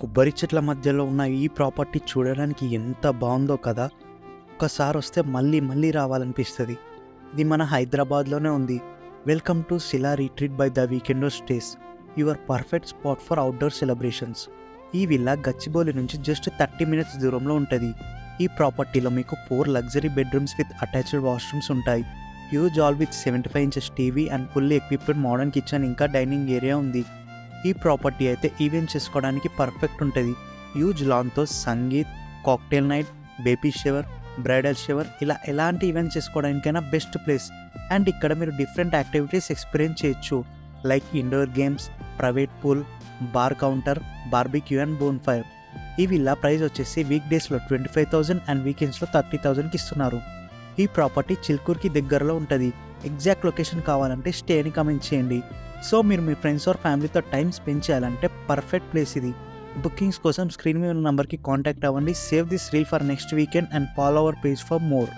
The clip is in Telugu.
కొబ్బరి చెట్ల మధ్యలో ఉన్న ఈ ప్రాపర్టీ చూడడానికి ఎంత బాగుందో కదా. ఒక్కసారి వస్తే మళ్ళీ మళ్ళీ రావాలనిపిస్తుంది. ఇది మన హైదరాబాద్లోనే ఉంది. వెల్కమ్ టు శిలా retreat by the weekend stays, your perfect spot for outdoor celebrations. ఈ విల్లా గచ్చిబౌలి నుంచి జస్ట్ 30 మినిట్స్ దూరంలో ఉంటుంది. ఈ ప్రాపర్టీలో మీకు 4 luxury bedrooms with attached washrooms ఉంటాయి. Huge hall with 75 inches TV and fully equipped modern kitchen, ఇంకా డైనింగ్ ఏరియా ఉంది. ఈ ప్రాపర్టీ అయితే ఈవెంట్ చేసుకోవడానికి పర్ఫెక్ట్ ఉంటుంది. హ్యూజ్ లాన్తో sangeet, cocktail night, baby shower, bridal shower, ఇలా ఎలాంటి ఈవెంట్ చేసుకోవడానికైనా బెస్ట్ ప్లేస్. అండ్ ఇక్కడ మీరు డిఫరెంట్ యాక్టివిటీస్ ఎక్స్పీరియన్స్ చేయొచ్చు, like indoor games, private pool, bar counter, barbecue and bonfire. ఈ విల్లా ప్రైస్ వచ్చేసి వీక్ డేస్లో 25,000 అండ్ వీకెండ్స్లో 30,000కి ఇస్తున్నారు. ఈ ప్రాపర్టీ చిల్కూర్కి దగ్గరలో ఉంటుంది. ఎగ్జాక్ట్ లొకేషన్ కావాలంటే స్టే అని కమెంట్ చేయండి. సో మీరు మీ ఫ్రెండ్స్ ఆర్ ఫ్యామిలీతో టైం స్పెండ్ చేయాలంటే పర్ఫెక్ట్ ప్లేస్ ఇది. బుకింగ్స్ కోసం స్క్రీన్ మీద ఉన్న నంబర్కి కాంటాక్ట్ అవ్వండి. Save this reel for next weekend and follow our page for more.